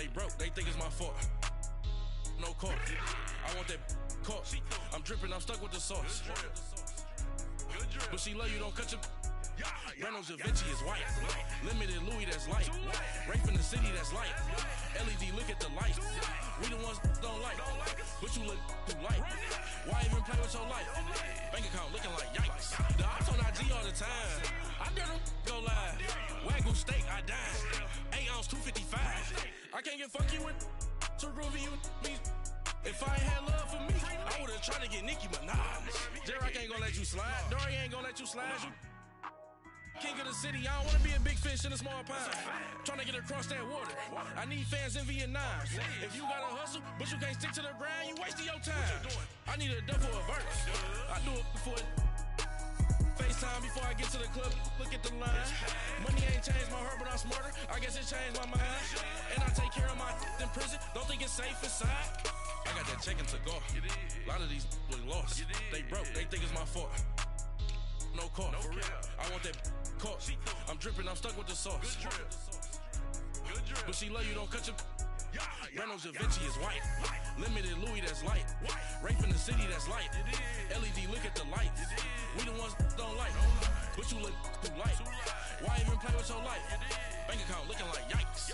They broke, they think it's my fault. No court. I want that court. I'm dripping, I'm stuck with the sauce. But she love you, don't cut your. Brando Da Vinci is white. Limited Louis, that's light. Rape in the city, that's light. LED, look at the light. We the ones don't like. But you look too light. Why even play with your life? Bank account looking like yikes. The ops on IG all the time. I dare them go live. Wagyu steak, I dine. 8 ounce, 255. I can't get funky with to groovy you me. If I ain't had love for me, I would've tried to get Nicki Minaj. J-Rock ain't gonna let you slide. Dory ain't gonna let you slide. You king of the city, I don't wanna be a big fish in a small pond. Tryna get across that water. I need fans in Vietnam. If you gotta hustle, but you can't stick to the grind, you wasting your time. I need a dub for a verse. I do it before FaceTime before I get to the club. Look at the line. Money ain't changed my heart, but I'm smarter. I guess it changed my mind. And I take care of my in prison. Don't think it's safe inside. I got that check to go. A lot of these look lost. They broke, they think it's my fault. No court, for real. I want that court. I'm dripping, I'm stuck with the sauce. But she love you, don't cut your. Brando Da Vinci is white. Limited Louis, that's light. Rape in the city, that's light. LED, look at the lights. We the ones don't like. But you look too light. Why even play with your life? Bank account looking like yikes.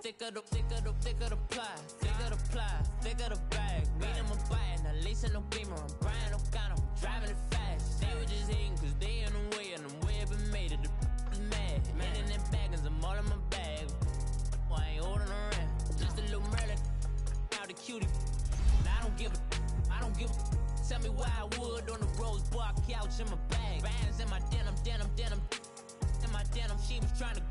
Thicker the ply, thicker the bag. Meet them a buying, at least in no beamer. I'm Brian O'Connor, I'm driving it fast. They were just hating cause they in the way, and I'm way up and made it. The is mad. Man in them baggins, I'm all in my bag. I ain't holding around. Just a little Merlin, out the cutie. I don't give a. Tell me why I would on the rose bar couch in my bag. Bands in my denim. In my denim, she was trying to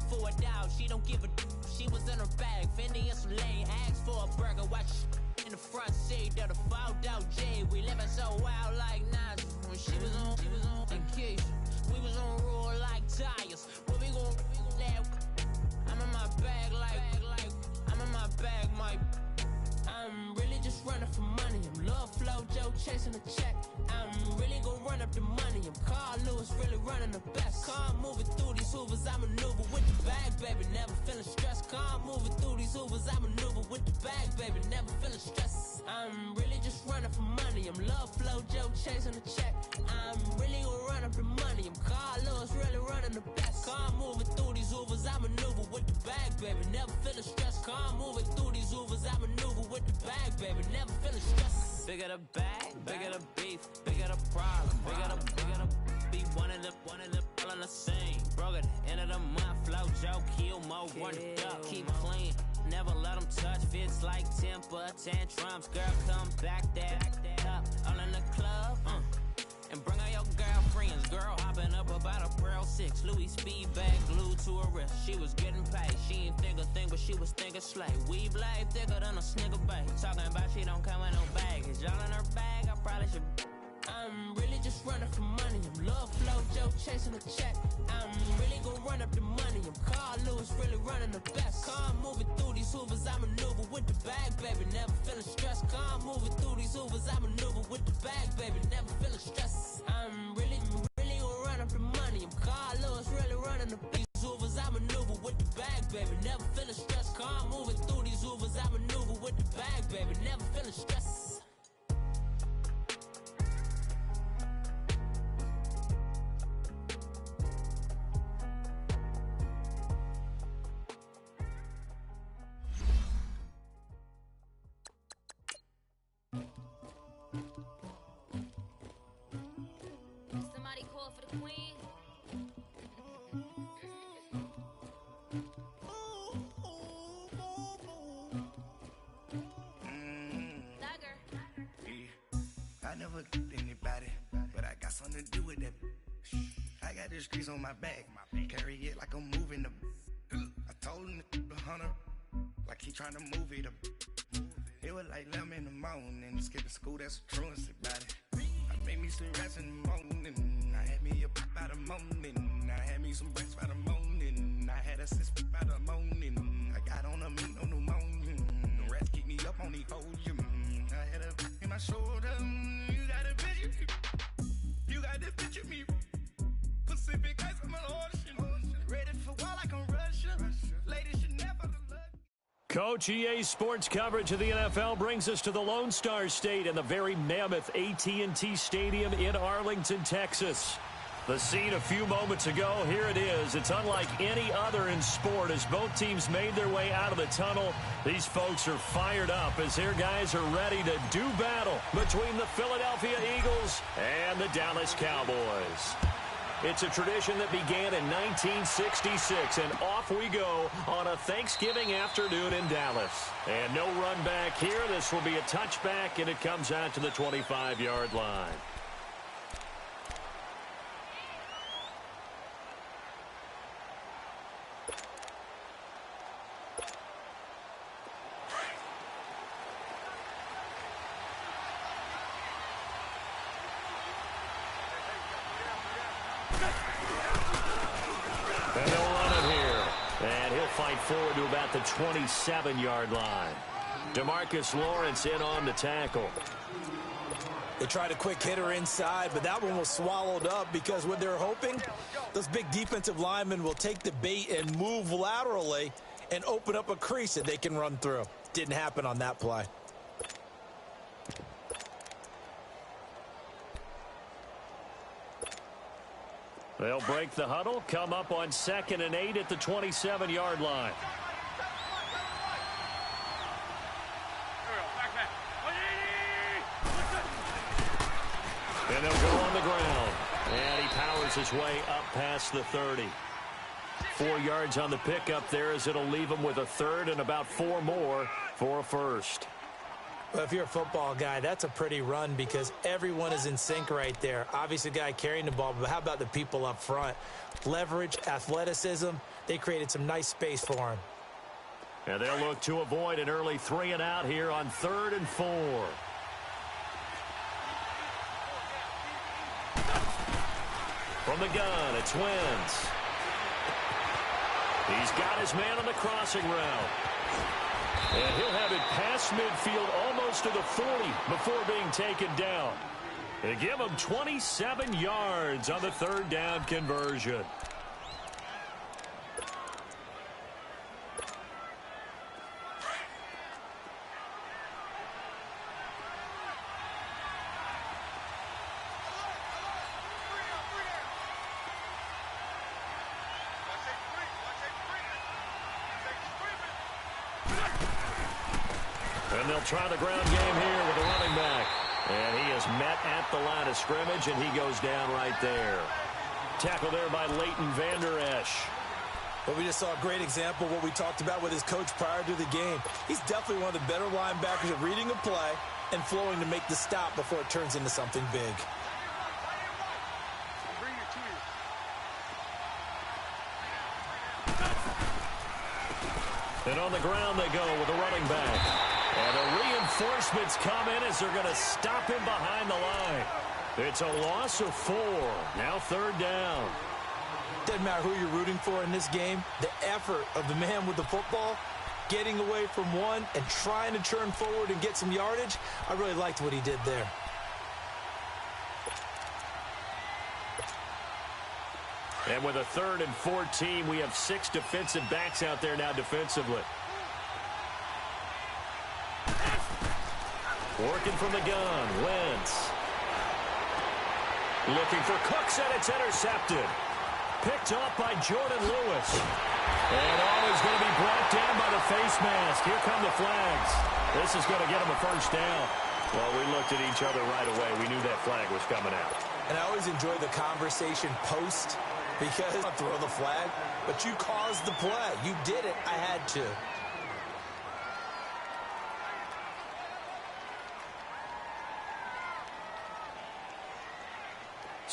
for a doubt. She don't give a. She was in her bag, Fendi and some lane. Asked for a burger, watch in the front seat of the fouled out J. We living so wild like Nas. When she was on vacation, we was on roll like tires. What we gon' let? I'm in my bag like I'm in my bag, Mike. I'm really just running for money. I'm Love Flow Joe chasing the check. I'm really gon' run up the money. I'm Carl Lewis, really running the best. Car moving through these Hoovers, I maneuver with the bag, baby. Never feeling stressed. Car moving through these Hoovers, I maneuver with the bag, baby. Never feeling stressed. I'm really just running for money. I'm Love Flow Joe chasing the check. I'm really gon' run up the money. I'm Carl Lewis, really running the best. Car moving through these Hoovers, I maneuver with the bag, baby. Never feeling stressed. Car moving through these Hoovers, I maneuver with the bag, baby. Never feeling stressed. Bigger the bag, bigger the beef, bigger the problem, bigger the beef. One of the all in the same. Broke at the end of the month, flow Joe, kill mo, run it up, keep clean. Never let them touch, fits like temper tantrums. Girl, come back that up, all in the club, and bring all your girlfriends. Girl hopping up about a Pearl 6, Louis speed bag glued to her wrist. She was getting paid, she ain't think a thing, but she was thinking slay. We blade thicker than a snigger bag. Talking about she don't come with no baggage. Y'all in her bag, I probably should. I'm really just running for money. I'm Love Flow Joe chasing the check. I'm really gon' run up the money. I'm Carl Lewis, really running the best. Car moving through these Hoovers, I maneuver with the bag, baby. Never feeling stressed. Car moving through these Hoovers, I maneuver with the bag, baby. Never feeling stressed. I'm really gon' run up the money. I'm Carl Lewis, really running these Hoovers, I maneuver with the bag, baby. Never feeling stressed. Car moving through these Hoovers, I maneuver with the bag, baby. Never feeling stressed. Somebody call for the queen. the streets on my back. Carry it like I'm moving the. I told him the 100, like he trying to move it up. It was like 11 in the morning, skipping school, that's a truancy about it. I made me some rest in the morning, I had me a pop by the morning, I had me some breaks by the morning, I had a sis by the morning, I got on a meat, no pneumonia, the rats keep me up on the podium, I had a in my shoulder, you got a picture, you got this picture me, Pacific ice on my ocean, ready for war like I'm Russian, ladies should never look. Coach, EA Sports coverage of the NFL brings us to the Lone Star State and the very mammoth AT&T Stadium in Arlington, Texas. The scene a few moments ago, here it is. It's unlike any other in sport as both teams made their way out of the tunnel. These folks are fired up as their guys are ready to do battle between the Philadelphia Eagles and the Dallas Cowboys. It's a tradition that began in 1966, and off we go on a Thanksgiving afternoon in Dallas. And no run back here. This will be a touchback, and it comes out to the 25-yard line. And they'll run it here. And he'll fight forward to about the 27-yard line. DeMarcus Lawrence in on the tackle. They tried a quick hitter inside, but that one was swallowed up because what they're hoping, those big defensive linemen will take the bait and move laterally and open up a crease that they can run through. Didn't happen on that play. They'll break the huddle, come up on 2nd and 8 at the 27-yard line. And they'll go on the ground. And he powers his way up past the 30. 4 yards on the pickup there as it'll leave him with a third and about 4 more for a first. Well, if you're a football guy, that's a pretty run because everyone is in sync right there. Obviously, the guy carrying the ball, but how about the people up front? Leverage, athleticism, they created some nice space for him. And they'll look to avoid an early 3 and out here on 3rd and 4. From the gun, it's Wentz. He's got his man on the crossing route. And he'll have it past midfield almost to the 40 before being taken down. They give him 27 yards on the 3rd down conversion. And they'll try the ground game here with a running back. And he is met at the line of scrimmage, and he goes down right there. Tackle there by Leighton Vander Esch. But we just saw a great example of what we talked about with his coach prior to the game. He's definitely one of the better linebackers at reading a play and flowing to make the stop before it turns into something big. And on the ground they go with a running back. And the reinforcements come in as they're going to stop him behind the line. It's a loss of 4. Now 3rd down. Doesn't matter who you're rooting for in this game. The effort of the man with the football, getting away from one and trying to turn forward and get some yardage, I really liked what he did there. And with a 3rd and 14, we have 6 defensive backs out there now defensively. Working from the gun, Wentz. Looking for Cooks, and it's intercepted. Picked off by Jordan Lewis. And he's going to be brought down by the face mask. Here come the flags. This is going to get him a first down. Well, we looked at each other right away. We knew that flag was coming out. And I always enjoy the conversation post because I throw the flag, but you caused the play. You did it. I had to.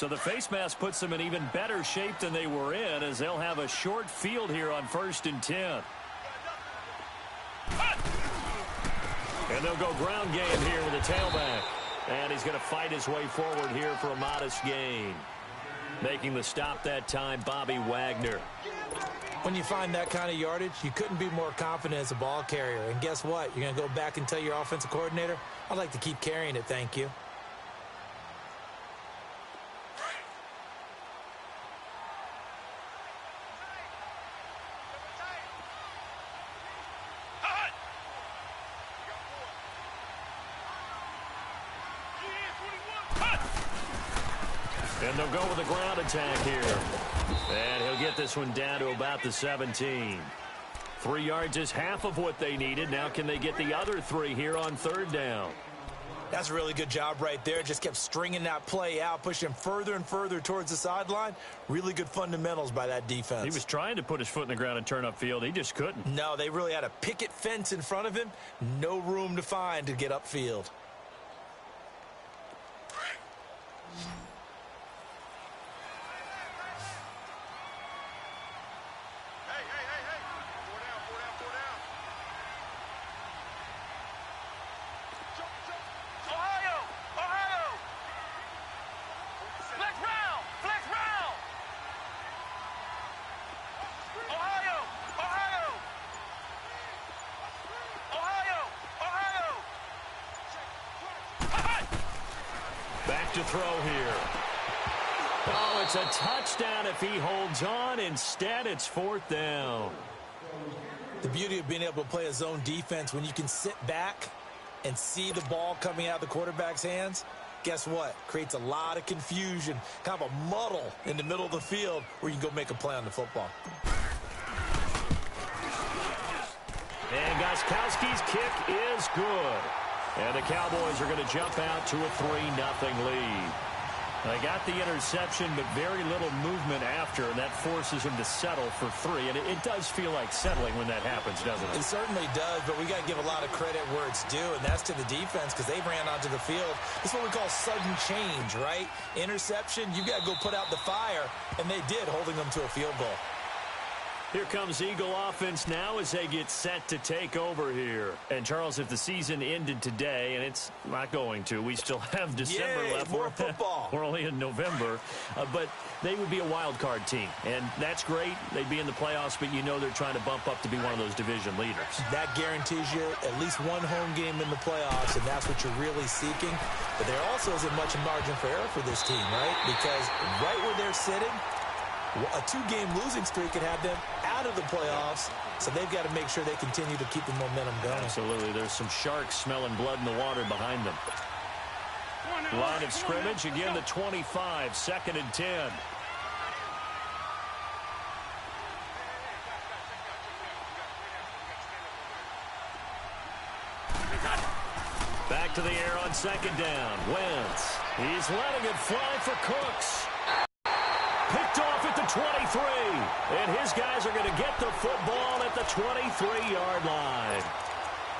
So the face mask puts them in even better shape than they were in, as they'll have a short field here on 1st and 10. And they'll go ground game here with a tailback. And he's going to fight his way forward here for a modest gain. Making the stop that time, Bobby Wagner. When you find that kind of yardage, you couldn't be more confident as a ball carrier. And guess what? You're going to go back and tell your offensive coordinator, I'd like to keep carrying it, thank you. And they'll go with a ground attack here. And he'll get this one down to about the 17. 3 yards is half of what they needed. Now can they get the other 3 here on 3rd down? That's a really good job right there. Just kept stringing that play out, pushing him further and further towards the sideline. Really good fundamentals by that defense. He was trying to put his foot in the ground and turn upfield. He just couldn't. No, they really had a picket fence in front of him. No room to find to get upfield. Back to throw here. Oh, it's a touchdown if he holds on. Instead, it's 4th down. The beauty of being able to play a zone defense when you can sit back and see the ball coming out of the quarterback's hands, guess what? Creates a lot of confusion, kind of a muddle in the middle of the field where you can go make a play on the football. And Gostkowski's kick is good. And the Cowboys are going to jump out to a 3-0 lead. They got the interception, but very little movement after, and that forces him to settle for 3. And it does feel like settling when that happens, doesn't it? It certainly does, but we got to give a lot of credit where it's due, and that's to the defense because they ran onto the field. This is what we call sudden change, right? Interception, you got to go put out the fire, and they did, holding them to a field goal. Here comes Eagle offense now as they get set to take over here. And, Charles, if the season ended today, and it's not going to, we still have December left. More football. We're only in November. But they would be a wild card team. And that's great. They'd be in the playoffs, but you know they're trying to bump up to be one of those division leaders. That guarantees you at least one home game in the playoffs, and that's what you're really seeking. But there also isn't much margin for error for this team, right? Because right where they're sitting, a 2-game losing streak could have them out of the playoffs, so they've got to make sure they continue to keep the momentum going. Absolutely. There's some sharks smelling blood in the water behind them. Line of scrimmage, again, the 25, 2nd and 10. Back to the air on 2nd down. Wentz. He's letting it fly for Cooks. Picked off at the 23. And his guys are going to get the football at the 23-yard line.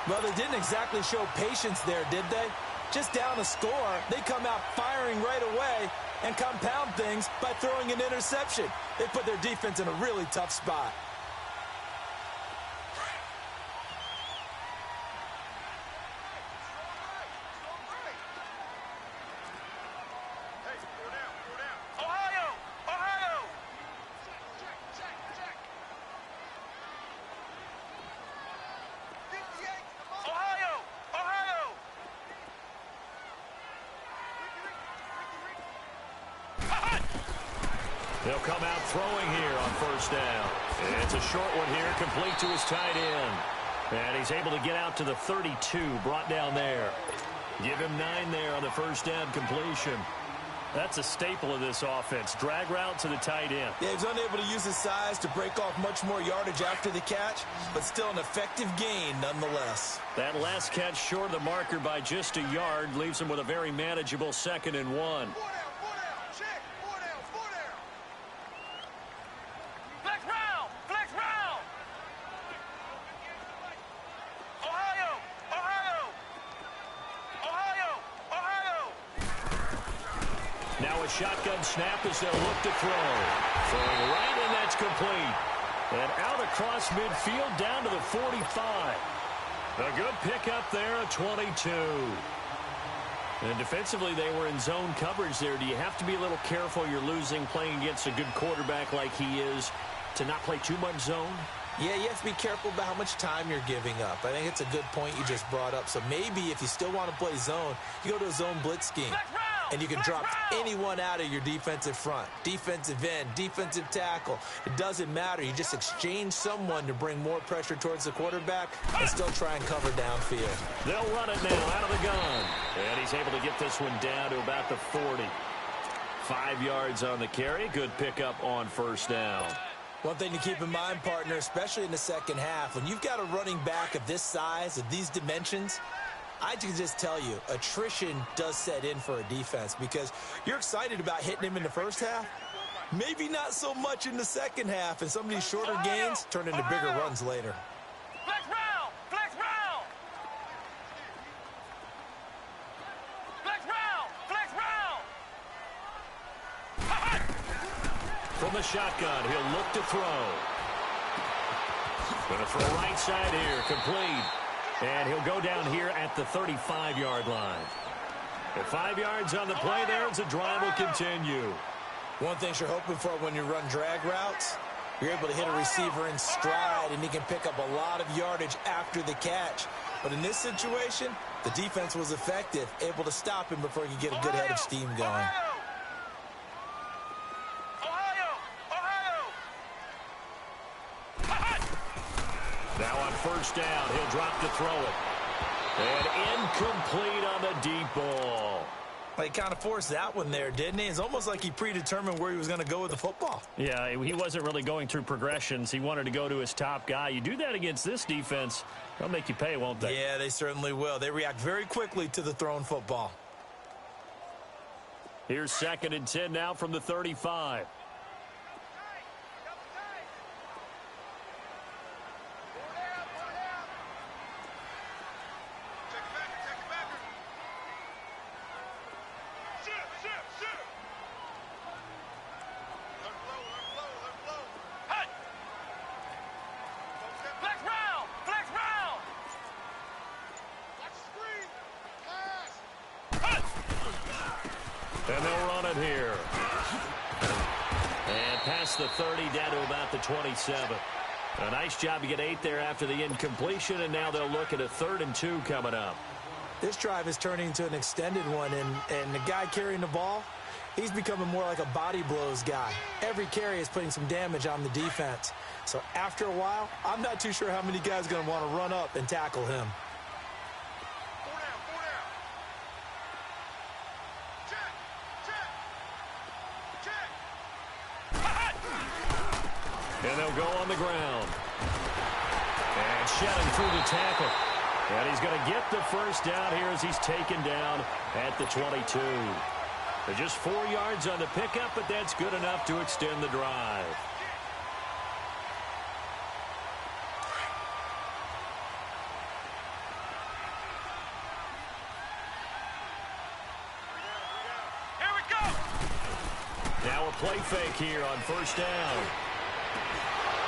Well, they didn't exactly show patience there, did they? Just down a score, they come out firing right away and compound things by throwing an interception. They put their defense in a really tough spot. They'll come out throwing here on 1st down. It's a short one here, complete to his tight end. And he's able to get out to the 32, brought down there. Give him 9 there on the 1st down completion. That's a staple of this offense. Drag route to the tight end. Yeah, he's unable to use his size to break off much more yardage after the catch, but still an effective gain nonetheless. That last catch short of the marker by just a yard leaves him with a very manageable 2nd and 1. Now a shotgun snap as they'll look to throw. Throwing right, and that's complete. And out across midfield down to the 45. A good pickup there, a 22. And defensively, they were in zone coverage there. Do you have to be a little careful? You're losing playing against a good quarterback like he is to not play too much zone? Yeah, you have to be careful about how much time you're giving up. I think it's a good point you just brought up. So maybe if you still want to play zone, you go to a zone blitz scheme. And you can drop anyone out of your defensive front. Defensive end, defensive tackle. It doesn't matter. You just exchange someone to bring more pressure towards the quarterback and still try and cover downfield. They'll run it now out of the gun. And he's able to get this one down to about the 40. 5 yards on the carry. Good pickup on first down. One thing to keep in mind, partner, especially in the second half, when you've got a running back of this size, of these dimensions, I can just tell you, attrition does set in for a defense because you're excited about hitting him in the first half. Maybe not so much in the second half, and some of these shorter gains turn into bigger runs later. Flex round! Flex round! Flex round! Flex round! From the shotgun, he'll look to throw. Going to throw right side here, complete. And he'll go down here at the 35-yard line. At 5 yards on the play there, as the drive will continue. One thing you're hoping for when you run drag routes, you're able to hit a receiver in stride, and he can pick up a lot of yardage after the catch. But in this situation, the defense was effective, able to stop him before he could get a good head of steam going. Now on first down, he'll drop to throw it. And incomplete on the deep ball. Well, he kind of forced that one there, didn't he? It's almost like he predetermined where he was going to go with the football. Yeah, he wasn't really going through progressions. He wanted to go to his top guy. You do that against this defense, they'll make you pay, won't they? Yeah, they certainly will. They react very quickly to the thrown football. Here's 2nd and 10 now from the 35. And they'll run it here. And past the 30, down to about the 27. A nice job to get 8 there after the incompletion, and now they'll look at a 3rd and 2 coming up. This drive is turning into an extended one, and the guy carrying the ball, he's becoming more like a body blows guy. Every carry is putting some damage on the defense. So after a while, I'm not too sure how many guys are going to want to run up and tackle him. And they'll go on the ground. And shedding through the tackle. And he's going to get the first down here as he's taken down at the 22. They're just 4 yards on the pickup, but that's good enough to extend the drive. Here we go! Now a play fake here on first down.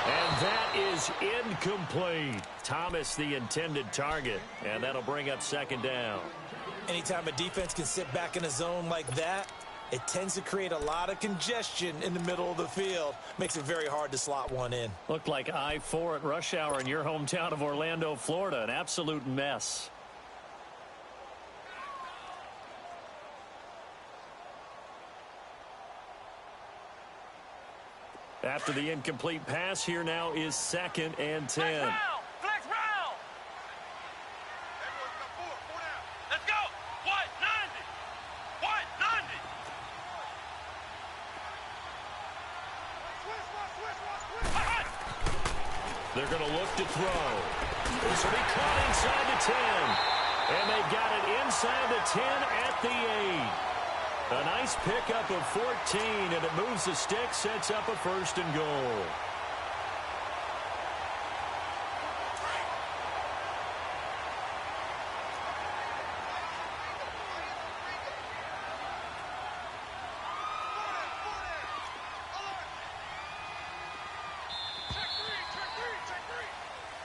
And that is incomplete. Thomas, the intended target, and that'll bring up 2nd down. Anytime a defense can sit back in a zone like that, it tends to create a lot of congestion in the middle of the field. Makes it very hard to slot one in. Looked like I-4 at rush hour in your hometown of Orlando, Florida. An absolute mess. After the incomplete pass, here now is 2nd and 10. Flex round! Flex round! Let's go! What? 90! What? 90! They're going to look to throw. This will be caught inside the 10. And they got it inside the 10 at the 8. A nice pickup of 14, and it moves the stick, sets up a 1st and goal.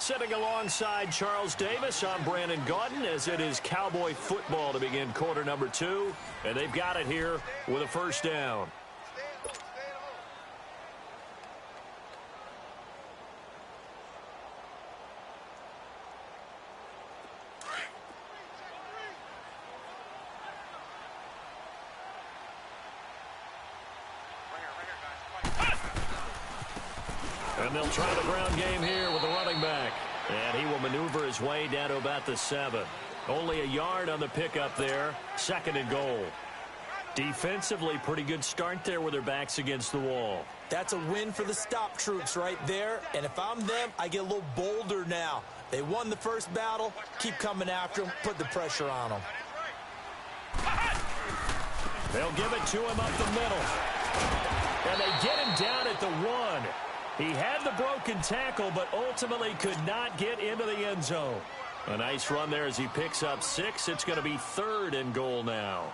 sitting alongside Charles Davis. I'm Brandon Gaudin as it is Cowboy football to begin quarter number 2. And they've got it here with a first down. And they'll try the ground game here with the running back. And he will maneuver his way down to about the 7. Only a yard on the pickup there. 2nd and goal. Defensively, pretty good start there with their backs against the wall. That's a win for the stop troops right there. And if I'm them, I get a little bolder now. They won the first battle. Keep coming after them. Put the pressure on them. They'll give it to him up the middle. And they get him down at the 1. He had the broken tackle, but ultimately could not get into the end zone. A nice run there as he picks up 6. It's going to be 3rd and goal now.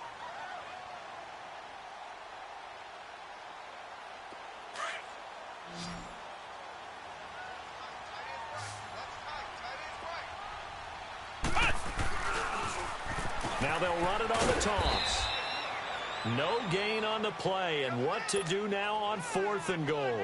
Now they'll run it on the toss. No gain on the play, and what to do now on 4th and goal.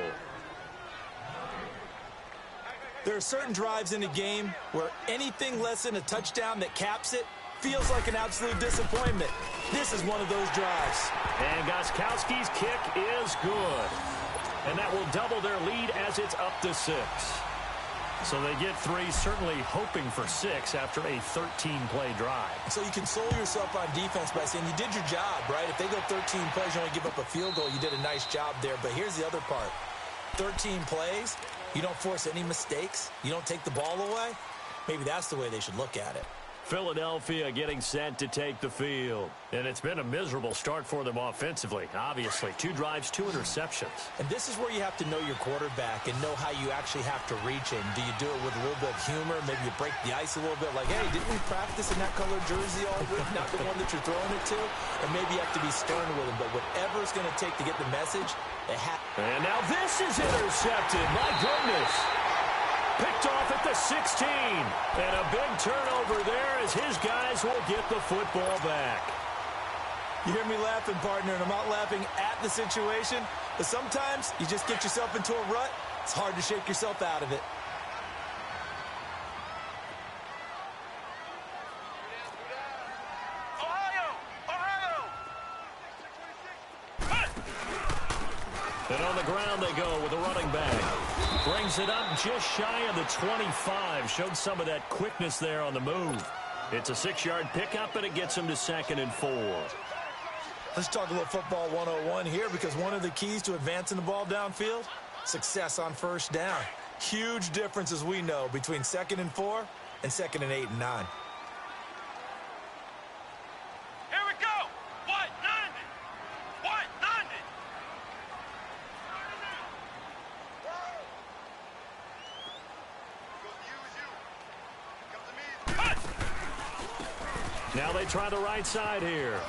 There are certain drives in a game where anything less than a touchdown that caps it feels like an absolute disappointment. This is one of those drives. And Gostkowski's kick is good. And that will double their lead as it's up to 6. So they get 3, certainly hoping for 6 after a 13-play drive. So you console yourself on defense by saying you did your job, right? If they go 13 plays, you only give up a field goal, you did a nice job there. But here's the other part. 13 plays, you don't force any mistakes, you don't take the ball away. Maybe that's the way they should look at it. Philadelphia getting set to take the field. And it's been a miserable start for them offensively, obviously. 2 drives, 2 interceptions. And this is where you have to know your quarterback and know how you actually have to reach him. Do you do it with a little bit of humor? Maybe you break the ice a little bit like, hey, didn't we practice in that colored jersey all week? Not the one that you're throwing it to? And maybe you have to be stern with him. But whatever it's going to take to get the message, they have. And now this is intercepted. My goodness. Picked off at the 16. And a big turnover there as his guys will get the football back. You hear me laughing, partner, and I'm not laughing at the situation. But sometimes you just get yourself into a rut. It's hard to shake yourself out of it. And on the ground they go with a running back. Brings it up just shy of the 25. Showed some of that quickness there on the move. It's a 6-yard pickup, and it gets him to 2nd and 4. Let's talk a little football 101 here, because one of the keys to advancing the ball downfield, success on first down. Huge difference, as we know, between 2nd and 4 and 2nd and 8 and 9. Here we go. What? 90. What? 90. Now they try the right side here.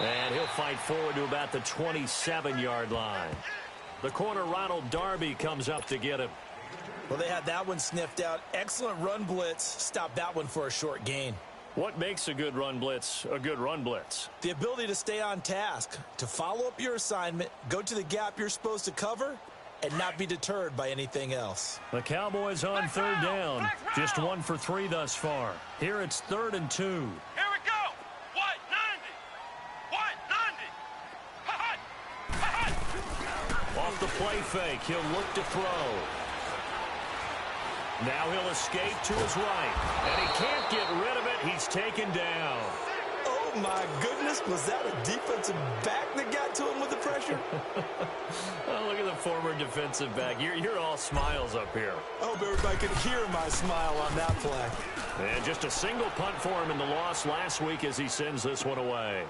And he'll fight forward to about the 27-yard line. The corner, Ronald Darby, comes up to get him. Well, they had that one sniffed out. Excellent run blitz. Stopped that one for a short gain. What makes a good run blitz a good run blitz? The ability to stay on task, to follow up your assignment, go to the gap you're supposed to cover, and not be deterred by anything else. The Cowboys on 3rd down. Just 1 for 3 thus far. Here it's 3rd and 2. Here we go. What? 90. What? 90. Ha-ha. Ha-ha. Off the play fake, he'll look to throw. Now he'll escape to his right. And he can't get rid of it. He's taken down. Oh, my goodness. Was that a defensive back that got to him with the pressure? Oh, look at the former defensive back. You're all smiles up here. I hope everybody could hear my smile on that play. And just a single punt for him in the loss last week as he sends this one away.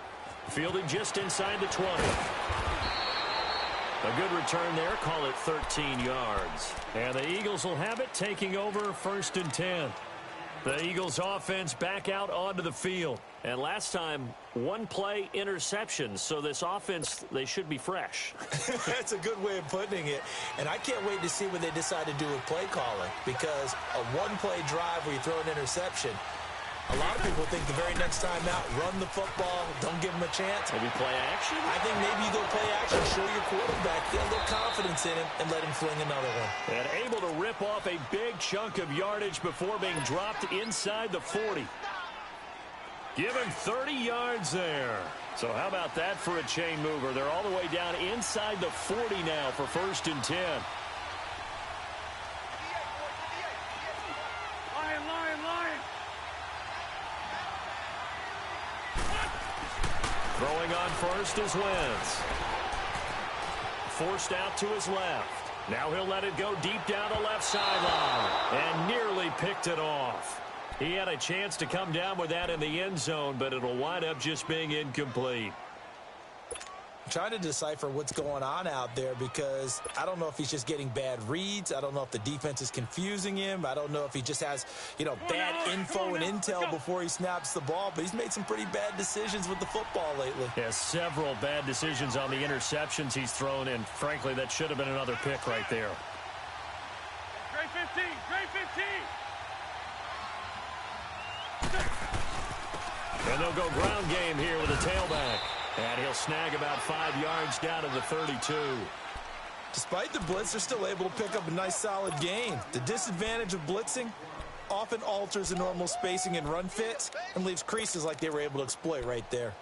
Fielded just inside the 20. A good return there. Call it 13 yards. And the Eagles will have it, taking over 1st and 10. The Eagles offense back out onto the field. And last time, one play interception. So this offense, they should be fresh. That's a good way of putting it. And I can't wait to see what they decide to do with play calling, because a one-play drive where you throw an interception, a lot of people think the very next time out, run the football, don't give them a chance. Maybe play action? I think maybe you go play action, show your quarterback, get a little confidence in him, and let him fling another one. And able to rip off a big chunk of yardage before being dropped inside the 40. Give him 30 yards there. So how about that for a chain mover? They're all the way down inside the 40 now for 1st and 10. Lion. Throwing on first is Wentz. Forced out to his left. Now he'll let it go deep down the left sideline. And nearly picked it off. He had a chance to come down with that in the end zone, but it'll wind up just being incomplete. I'm trying to decipher what's going on out there, because I don't know if he's just getting bad reads. I don't know if the defense is confusing him. I don't know if he just has, bad info and intel before he snaps the ball. But he's made some pretty bad decisions with the football lately. Has several bad decisions on the interceptions he's thrown, and frankly, that should have been another pick right there. Gray 15. And they'll go ground game here with a tailback. And he'll snag about 5 yards down to the 32. Despite the blitz, they're still able to pick up a nice, solid gain. The disadvantage of blitzing often alters the normal spacing and run fits and leaves creases like they were able to exploit right there.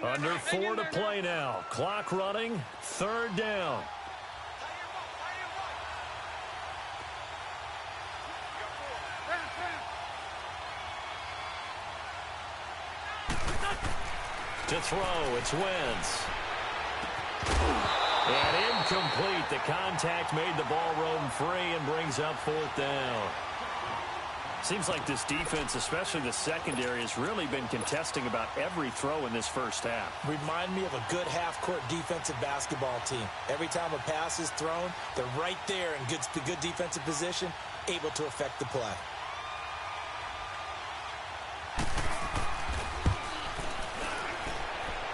Under 4 to play now. Clock running. 3rd down. To throw, it's Wentz. And incomplete. The contact made the ball roam free and brings up 4th down. Seems like this defense, especially the secondary, has really been contesting about every throw in this first half. Remind me of a good half-court defensive basketball team. Every time a pass is thrown, they're right there in good defensive position, able to affect the play.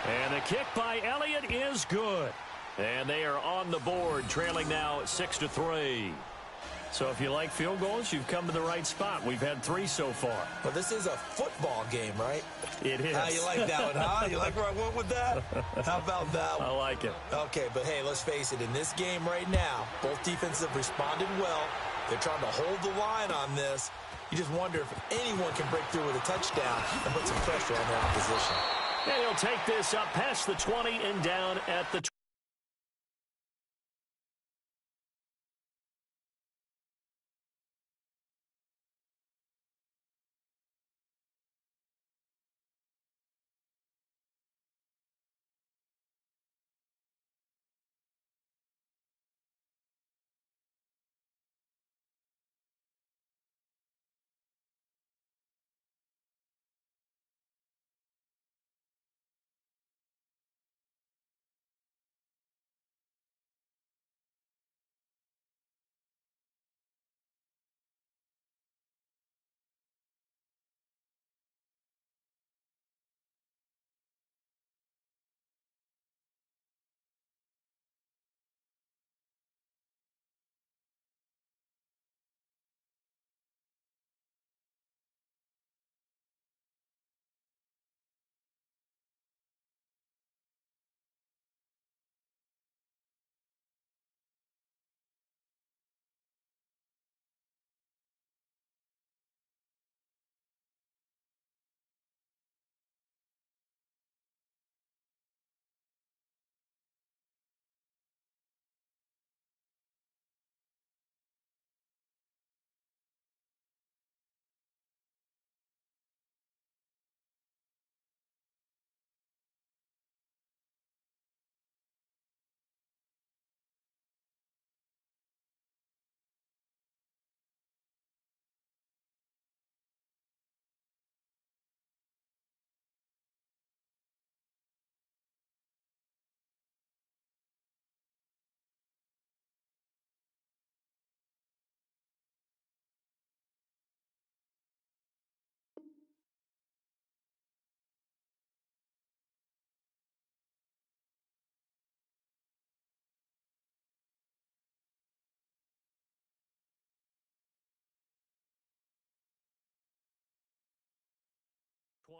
And the kick by Elliott is good. And they are on the board, trailing now 6-3. So if you like field goals, you've come to the right spot. We've had 3 so far. Well, this is a football game, right? It is. You like that one, huh? You like where I went with that? How about that one? I like it. Okay, but hey, let's face it. In this game right now, both defenses have responded well. They're trying to hold the line on this. You just wonder if anyone can break through with a touchdown and put some pressure on their opposition. And he'll take this up past the 20 and down at the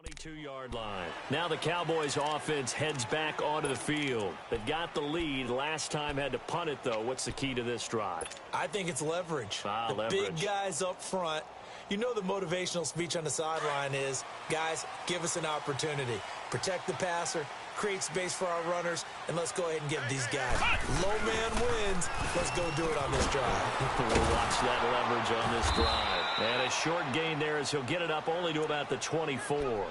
22-yard line. Now the Cowboys offense heads back onto the field. They've got the lead. Last time had to punt it, though. What's the key to this drive? I think it's leverage. Leverage. Big guys up front. You know the motivational speech on the sideline is, guys, give us an opportunity. Protect the passer, create space for our runners, and let's go ahead and give these guys. Low man wins. Let's go do it on this drive. We'll watch that leverage on this drive. And a short gain there as he'll get it up only to about the 24.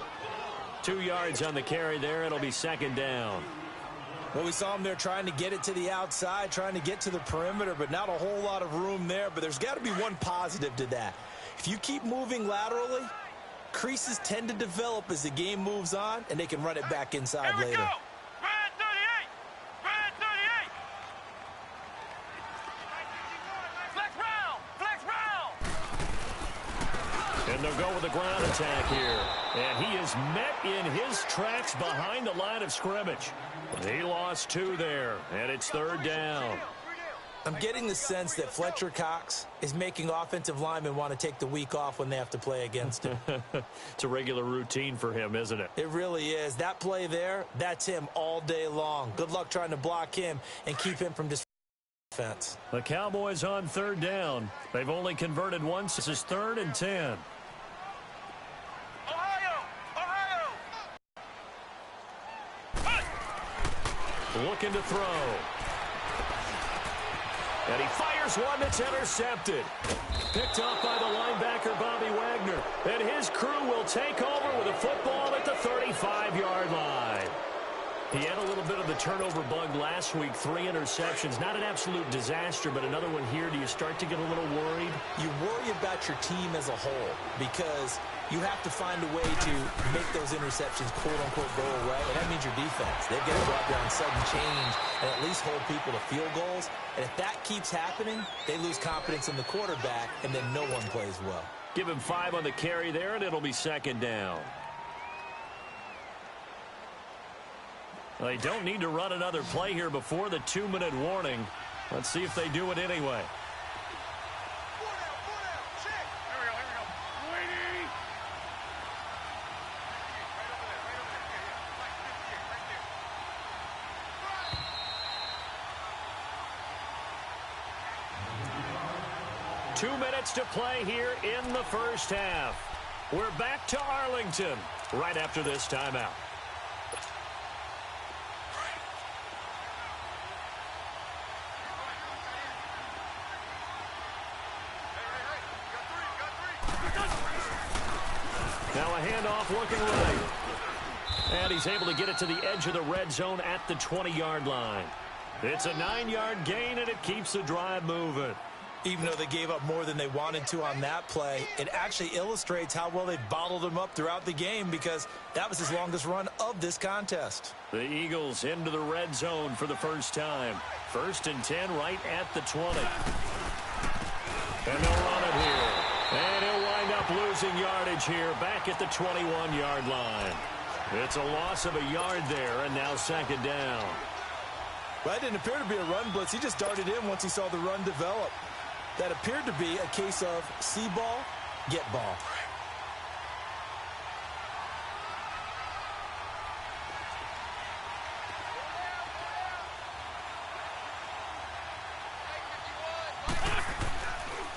2 yards on the carry there. It'll be second down. Well, we saw him there trying to get it to the outside, trying to get to the perimeter, but not a whole lot of room there. But there's got to be one positive to that. If you keep moving laterally, creases tend to develop as the game moves on, and they can run it back inside later. Go. Ryan 38. Ryan 38. Flex round. Flex round. And they'll go with the ground attack here. And he is met in his tracks behind the line of scrimmage. He lost 2 there, and it's third down. I'm getting the sense that Fletcher Cox is making offensive linemen want to take the week off when they have to play against him. It's a regular routine for him, isn't it? It really is. That play there, that's him all day long. Good luck trying to block him and keep him from defense. The Cowboys on third down. They've only converted once. This is 3rd and 10. Ohio. Looking to throw. And he fires one that's intercepted. Picked off by the linebacker, Bobby Wagner. And his crew will take over with a football at the 35-yard line. He had a little bit of the turnover bug last week, 3 interceptions. Not an absolute disaster, but another one here. Do you start to get a little worried? You worry about your team as a whole because you have to find a way to make those interceptions, quote-unquote, go away, and that means your defense. They've got to go out there on sudden change and at least hold people to field goals. And if that keeps happening, they lose confidence in the quarterback, and then no one plays well. Give him 5 on the carry there, and it'll be second down. They don't need to run another play here before the 2-minute warning. Let's see if they do it anyway. Two minutes to play here in the first half. We're back to Arlington right after this timeout. Now a handoff looking right. And he's able to get it to the edge of the red zone at the 20-yard line. It's a 9-yard gain, and it keeps the drive moving. Even though they gave up more than they wanted to on that play, it actually illustrates how well they bottled him up throughout the game because that was his longest run of this contest. The Eagles into the red zone for the first time. 1st and 10 right at the 20. And they'll run it here. And he'll wind up losing yardage here back at the 21-yard line. It's a loss of a yard there, and now second down. Well, that didn't appear to be a run blitz. He just darted in once he saw the run develop. That appeared to be a case of see ball, get ball.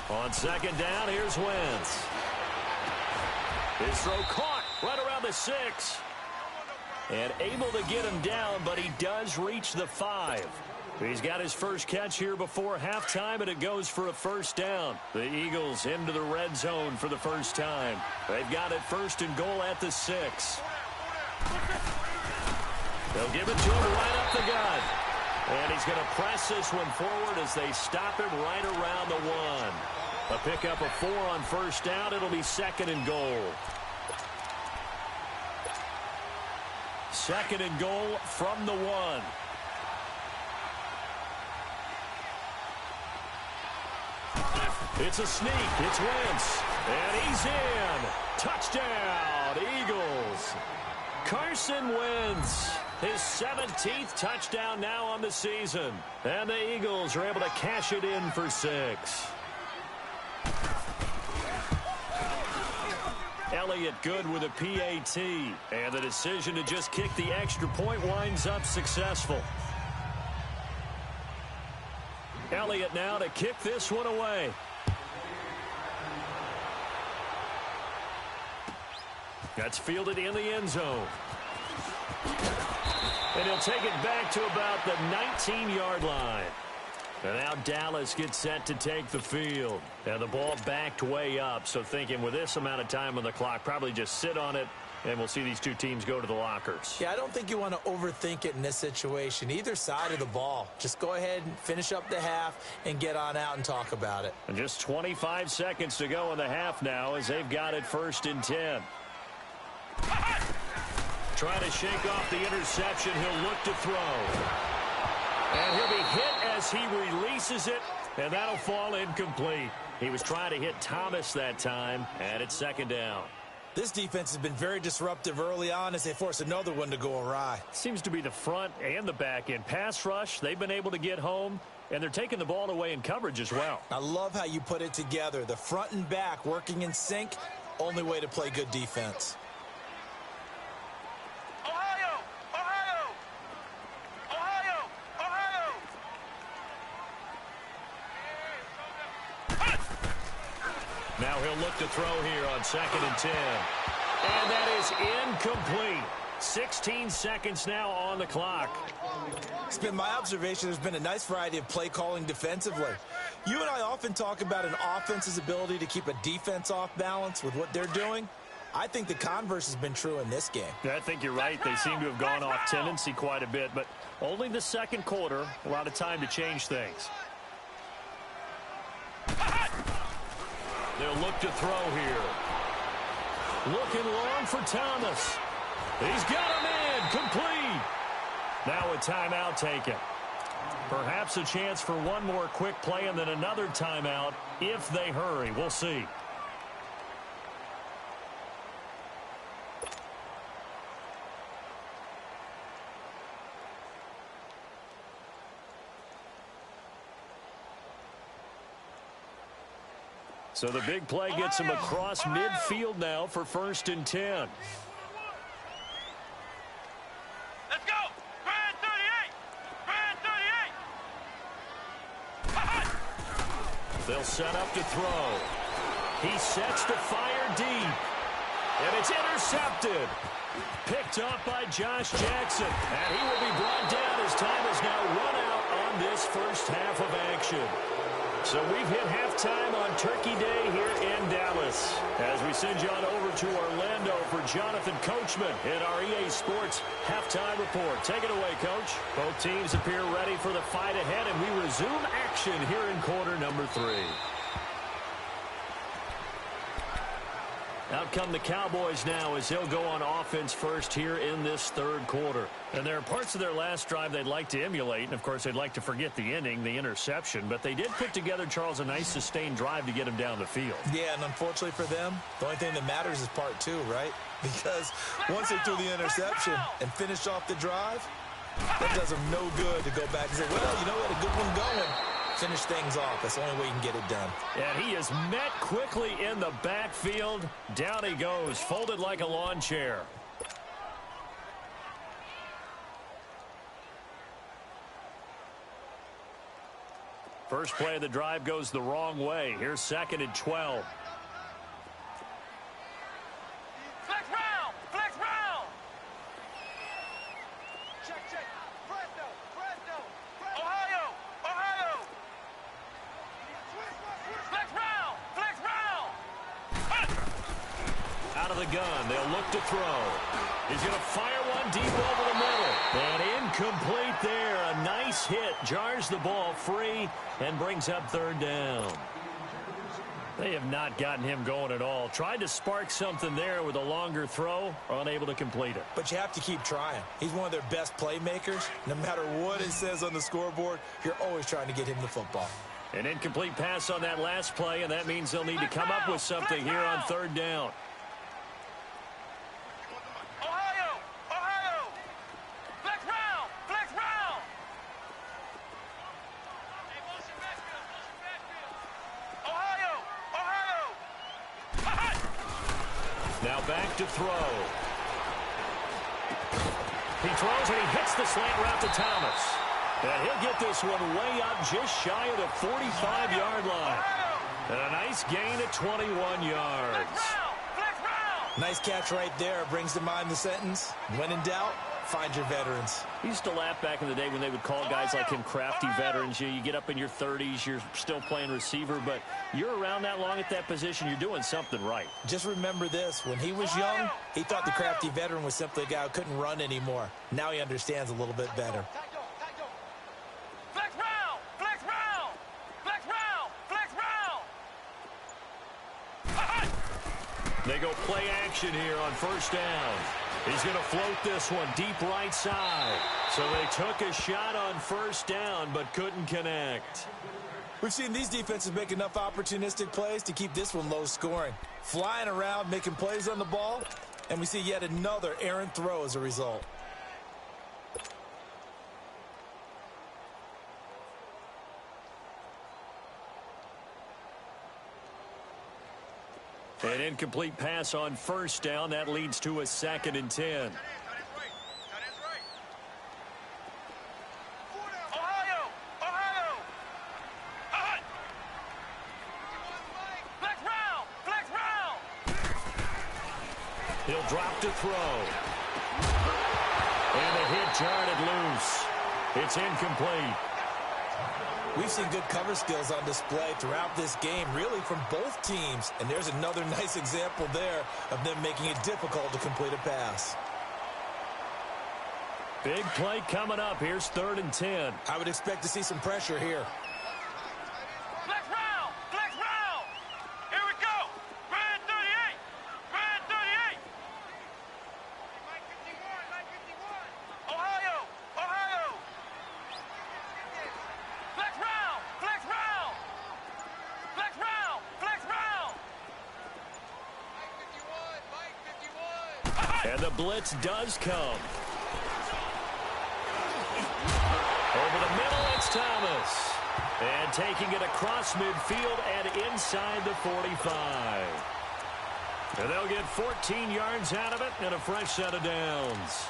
On second down, here's Wentz. His throw caught right around the 6. And able to get him down, but he does reach the 5. He's got his first catch here before halftime, and it goes for a first down. The Eagles into the red zone for the first time. They've got it 1st and goal at the 6. They'll give it to him right up the gut. And he's going to press this one forward as they stop him right around the 1. A pickup of 4 on first down. It'll be 2nd and goal. 2nd and goal from the 1. It's a sneak. It's Wentz. And he's in. Touchdown, Eagles. Carson Wentz. His 17th touchdown now on the season. And the Eagles are able to cash it in for 6. Elliott good with a PAT. And the decision to just kick the extra point winds up successful. Elliott now to kick this one away. That's fielded in the end zone. And he'll take it back to about the 19-yard line. And now Dallas gets set to take the field. And the ball backed way up, so thinking with this amount of time on the clock, probably just sit on it, and we'll see these two teams go to the lockers. Yeah, I don't think you want to overthink it in this situation. Either side of the ball. Just go ahead and finish up the half and get on out and talk about it. And just 25 seconds to go in the half now as they've got it 1st and 10. Trying to shake off the interception. He'll look to throw. And he'll be hit as he releases it, and that'll fall incomplete. He was trying to hit Thomas that time, and it's 2nd down. This defense has been very disruptive early on as they force another one to go awry. Seems to be the front and the back end. Pass rush, they've been able to get home, and they're taking the ball away in coverage as well. I love how you put it together. The front and back working in sync, only way to play good defense. Now he'll look to throw here on 2nd and 10. And that is incomplete. 16 seconds now on the clock. It's been my observation there's been a nice variety of play calling defensively. You and I often talk about an offense's ability to keep a defense off balance with what they're doing. I think the converse has been true in this game. Yeah, I think you're right. They seem to have gone off tendency quite a bit, but only the 2nd quarter, a lot of time to change things. They'll look to throw here. Looking long for Thomas. He's got him in. Complete. Now a timeout taken. Perhaps a chance for one more quick play and then another timeout if they hurry. We'll see. So the big play gets him across midfield now for 1st and 10. Let's go! Grand 38! Grand 38! They'll set up to throw. He sets to fire deep. And it's intercepted. Picked up by Josh Jackson. And he will be brought down as time has now run out on this first half of action. So we've hit halftime on Turkey Day here in Dallas. As we send you on over to Orlando for Jonathan Coachman in our EA Sports Halftime Report. Take it away, Coach. Both teams appear ready for the fight ahead, and we resume action here in quarter number 3. Out come the Cowboys now as they'll go on offense first here in this 3rd quarter. And there are parts of their last drive they'd like to emulate. And, of course, they'd like to forget the inning, the interception. But they did put together, Charles, a nice sustained drive to get him down the field. Yeah, and unfortunately for them, the only thing that matters is part 2, right? Because once they threw the interception and finished off the drive, that does them no good to go back and say, well, you know what, a good one going. Finish things off. That's the only way you can get it done. And he is met quickly in the backfield. Down he goes, folded like a lawn chair. First play of the drive goes the wrong way. Here's 2nd and 12. Flex round! Flex round! Check, check. Fresno! Ohio! Flex round! Flex round! Out of the gun, they'll look to throw. He's going to fire one deep over the middle. And incomplete there. A nice hit. Jars the ball free and brings up 3rd down. They have not gotten him going at all. Tried to spark something there with a longer throw. Unable to complete it. But you have to keep trying. He's one of their best playmakers. No matter what it says on the scoreboard, you're always trying to get him the football. An incomplete pass on that last play, and that means they'll need to come up with something here on 3rd down. Now back to throw. He throws and he hits the slant route to Thomas. And he'll get this one way up just shy of the 45-yard line. And a nice gain of 21 yards. Nice catch right there. Brings to mind the sentence, when in doubt, find your veterans. He used to laugh back in the day when they would call guys like him crafty veterans. You get up in your 30s, you're still playing receiver, but you're around that long at that position, you're doing something right. Just remember this. When he was young, he thought the crafty veteran was simply a guy who couldn't run anymore. Now he understands a little bit better. Flex round! Flex round! Flex round! Flex round! They go play action here on first down. He's going to float this one deep right side. So they took a shot on first down but couldn't connect. We've seen these defenses make enough opportunistic plays to keep this one low scoring. Flying around, making plays on the ball, and we see yet another errant throw as a result. An incomplete pass on first down. That leads to a 2nd and 10. Ohio! Ohio! Flex round! Flex round! He'll drop to throw. And the hit jarred loose. It's incomplete. We've seen good cover skills on display throughout this game, really from both teams. And there's another nice example there of them making it difficult to complete a pass. Big play coming up. Here's 3rd and 10. I would expect to see some pressure here. Flex round! Flex round! Here we go! Red 38! Red 38! Ohio! Ohio! Flex round! Flex round! Flex round! Flex round! And the blitz does come. Over the middle, it's Thomas. And taking it across midfield and inside the 45. And they'll get 14 yards out of it and a fresh set of downs.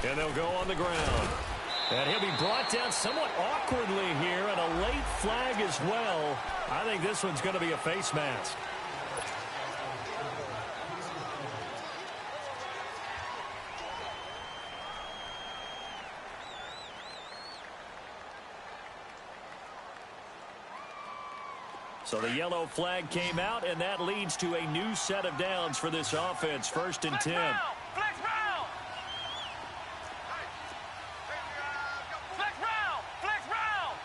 And they'll go on the ground. And he'll be brought down somewhat awkwardly here, and a late flag as well. I think this one's going to be a face mask. So the yellow flag came out, and that leads to a new set of downs for this offense. 1st and 10. Flex round! Flex round! Flex round!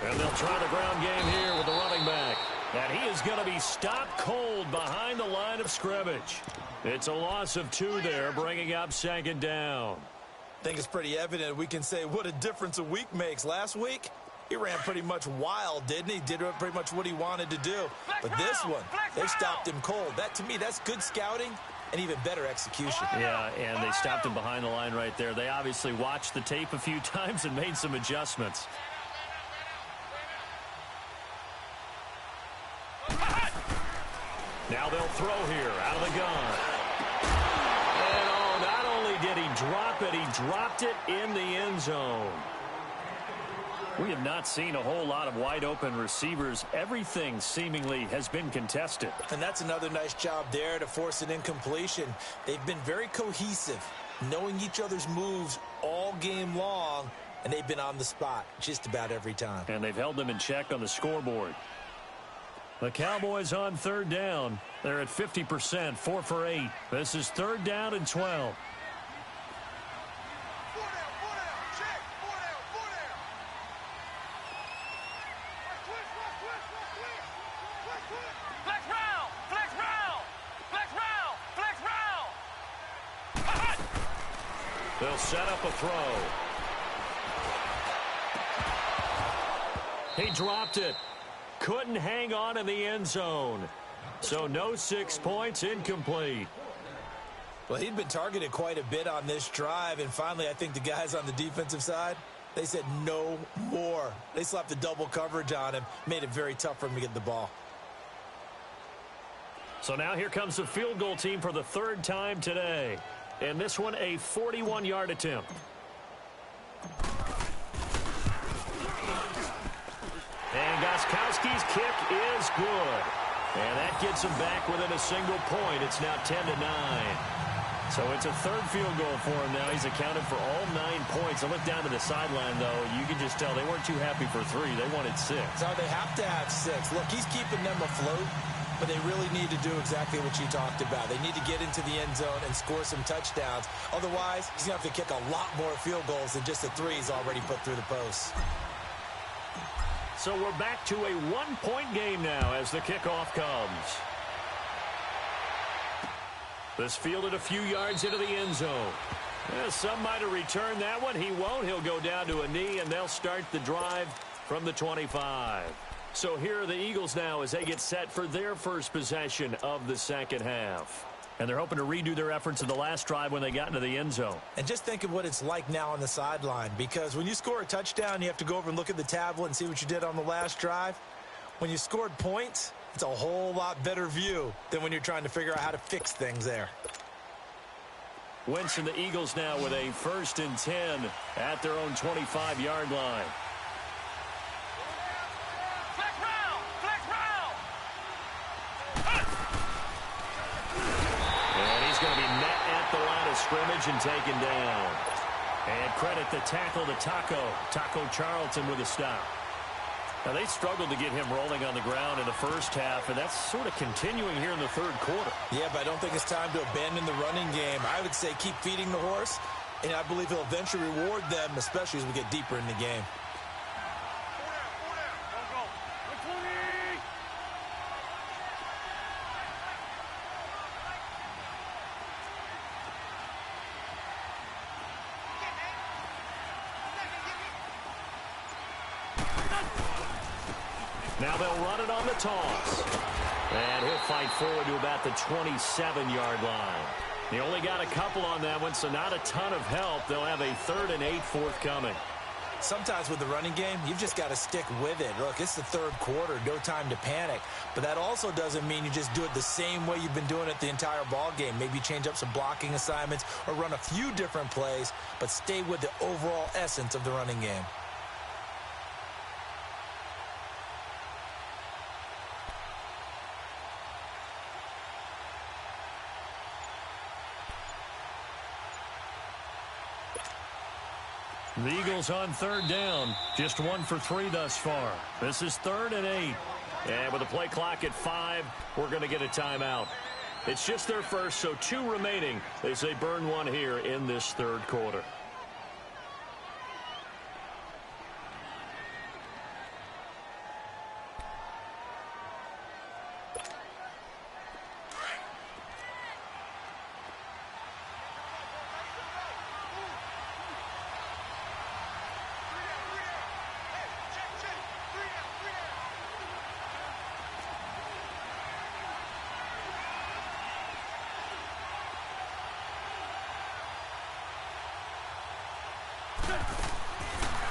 And they'll try the ground game here with the running back. And he is going to be stopped cold behind the line of scrimmage. It's a loss of 2 there, bringing up 2nd down. I think it's pretty evident we can say what a difference a week makes. Last week, he ran pretty much wild, didn't he? Did pretty much what he wanted to do. But this one, they stopped him cold. That, to me, that's good scouting and even better execution. Yeah, and they stopped him behind the line right there. They obviously watched the tape a few times and made some adjustments. Now they'll throw here out of the gun. And oh, not only did he drop it, he dropped it in the end zone. We have not seen a whole lot of wide open receivers. Everything seemingly has been contested. And that's another nice job there to force an incompletion. They've been very cohesive, knowing each other's moves all game long, and they've been on the spot just about every time. And they've held them in check on the scoreboard. The Cowboys on 3rd down. They're at 50%, 4 for 8. This is 3rd down and 12. Flex round! Flex round! They'll set up a throw. He dropped it. Couldn't hang on in the end zone. So no 6 points, incomplete. Well, he'd been targeted quite a bit on this drive, and finally I think the guys on the defensive side, they said no more. They slapped the double coverage on him, made it very tough for him to get the ball. So now here comes the field goal team for the third time today. And this one a 41-yard attempt. And Gostkowski's kick is good. And that gets him back within a single point. It's now 10-9. So it's a third field goal for him now. He's accounted for all 9 points. I look down to the sideline, though. You can just tell they weren't too happy for 3. They wanted 6. So they have to have 6. Look, he's keeping them afloat, but they really need to do exactly what you talked about. They need to get into the end zone and score some touchdowns. Otherwise, he's going to have to kick a lot more field goals than just the 3 he's already put through the posts. So we're back to a 1-point game now as the kickoff comes. This fielded a few yards into the end zone. Some might have returned that one. He won't. He'll go down to a knee, and they'll start the drive from the 25. So here are the Eagles now as they get set for their first possession of the second half. And they're hoping to redo their efforts in the last drive when they got into the end zone. And just think of what it's like now on the sideline, because when you score a touchdown, you have to go over and look at the tablet and see what you did on the last drive. When you scored points, it's a whole lot better view than when you're trying to figure out how to fix things there. Wentz and the Eagles now with a 1st and 10 at their own 25-yard line. Scrimmage and taken down. And credit the tackle to Taco Charlton with a stop. Now they struggled to get him rolling on the ground in the first half, and that's sort of continuing here in the third quarter. Yeah, but I don't think it's time to abandon the running game. I would say keep feeding the horse, and I believe he'll eventually reward them, especially as we get deeper in the game. Now they'll run it on the toss. And he'll fight forward to about the 27-yard line. He only got a couple on that one, so not a ton of help. They'll have a 3rd and 8 forthcoming. Sometimes with the running game, you've just got to stick with it. Look, it's the third quarter, no time to panic. But that also doesn't mean you just do it the same way you've been doing it the entire ball game. Maybe change up some blocking assignments or run a few different plays, but stay with the overall essence of the running game. The Eagles on 3rd down. Just 1 for 3 thus far. This is 3rd and 8. And with the play clock at 5, we're going to get a timeout. It's just their first, so 2 remaining as they burn 1 here in this third quarter.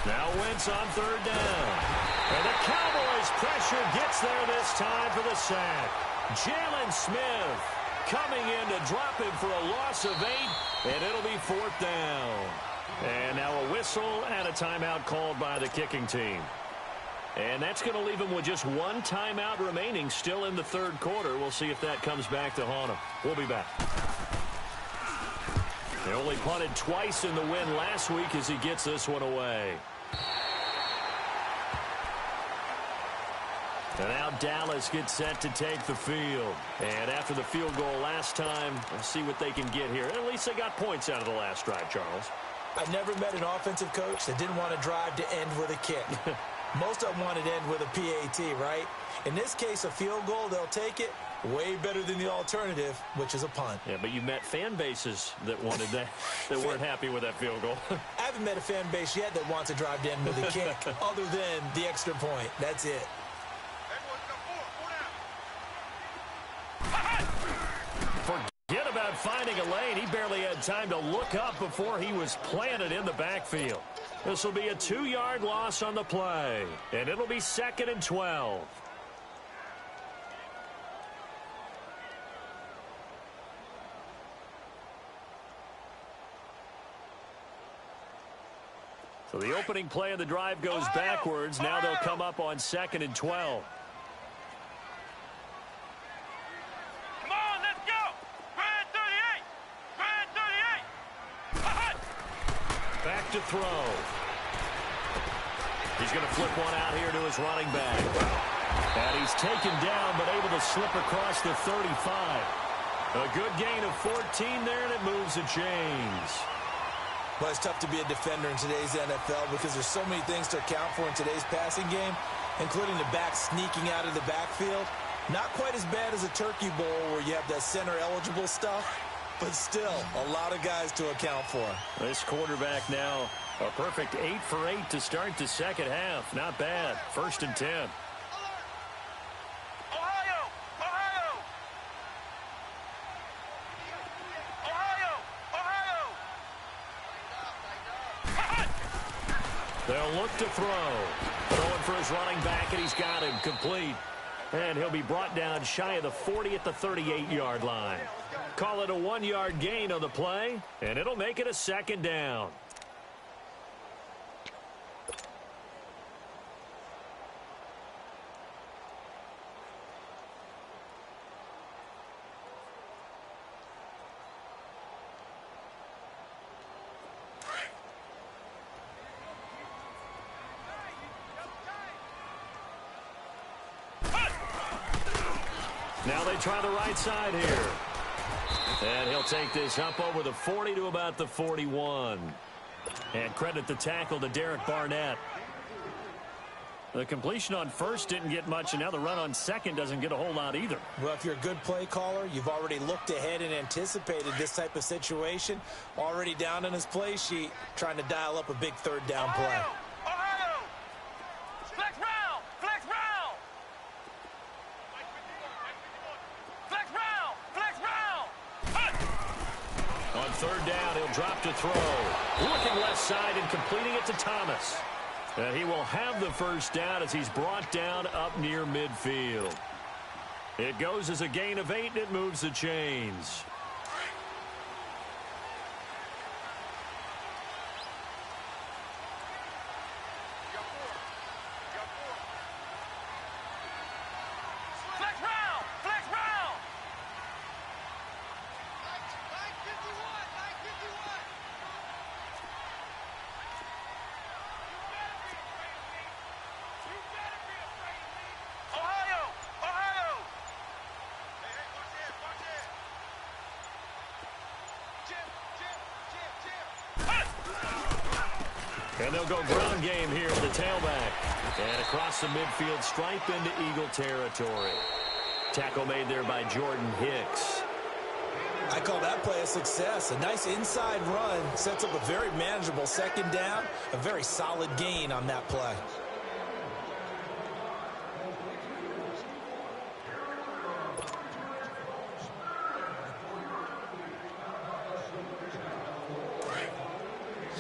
Now Wentz on 3rd down. And the Cowboys pressure gets there this time for the sack. Jalen Smith coming in to drop him for a loss of 8, and it'll be 4th down. And now a whistle and a timeout called by the kicking team. And that's going to leave him with just 1 timeout remaining still in the third quarter. We'll see if that comes back to haunt him. We'll be back. They only punted twice in the win last week as he gets this one away. And now Dallas gets set to take the field. And after the field goal last time, let's see what they can get here. At least they got points out of the last drive, Charles. I never met an offensive coach that didn't want to drive to end with a kick. Most of them wanted to end with a PAT, right? In this case, a field goal, they'll take it. Way better than the alternative, which is a punt. Yeah, but you met fan bases that wanted that. that weren't happy with that field goal. I haven't met a fan base yet that wants to drive to end with a kick other than the extra point. That's it. Forget about finding a lane. He barely had time to look up before he was planted in the backfield. This will be a 2-yard loss on the play, and it'll be 2nd and 12. So the opening play of the drive goes backwards. Now they'll come up on 2nd and 12. Come on, let's go. Brand 38. Brand 38. Back to throw. He's going to flip one out here to his running back. And he's taken down but able to slip across the 35. A good gain of 14 there, and it moves the chains. Well, it's tough to be a defender in today's NFL because there's so many things to account for in today's passing game, including the back sneaking out of the backfield. Not quite as bad as a turkey bowl where you have that center-eligible stuff, but still a lot of guys to account for. This quarterback now a perfect 8 for 8 to start the second half. Not bad. 1st and 10. Ohio. Ohio. Ohio. Ohio. They'll look to throw. Throwing for his running back, and he's got him complete. And he'll be brought down shy of the 40 at the 38-yard line. Call it a 1-yard gain on the play, and it'll make it a 2nd down. Now they try the right side here. And he'll take this up over the 40 to about the 41. And credit the tackle to Derek Barnett. The completion on first didn't get much, and now the run on second doesn't get a whole lot either. Well, if you're a good play caller, you've already looked ahead and anticipated this type of situation. Already down in his play sheet, trying to dial up a big 3rd down play. Ohio. Flex round. Flex round. Flex round. Flex round. On 3rd down, he'll drop to throw. Looking left side and completing it to Thomas. And he will have the 1st down as he's brought down up near midfield. It goes as a gain of 8, and it moves the chains. Flex round. Flex round. Ohio. Ohio. And they'll go ground game here with the tailback. And across the midfield stripe into Eagle territory. Tackle made there by Jordan Hicks. I call that play a success. A nice inside run sets up a very manageable 2nd down. A very solid gain on that play.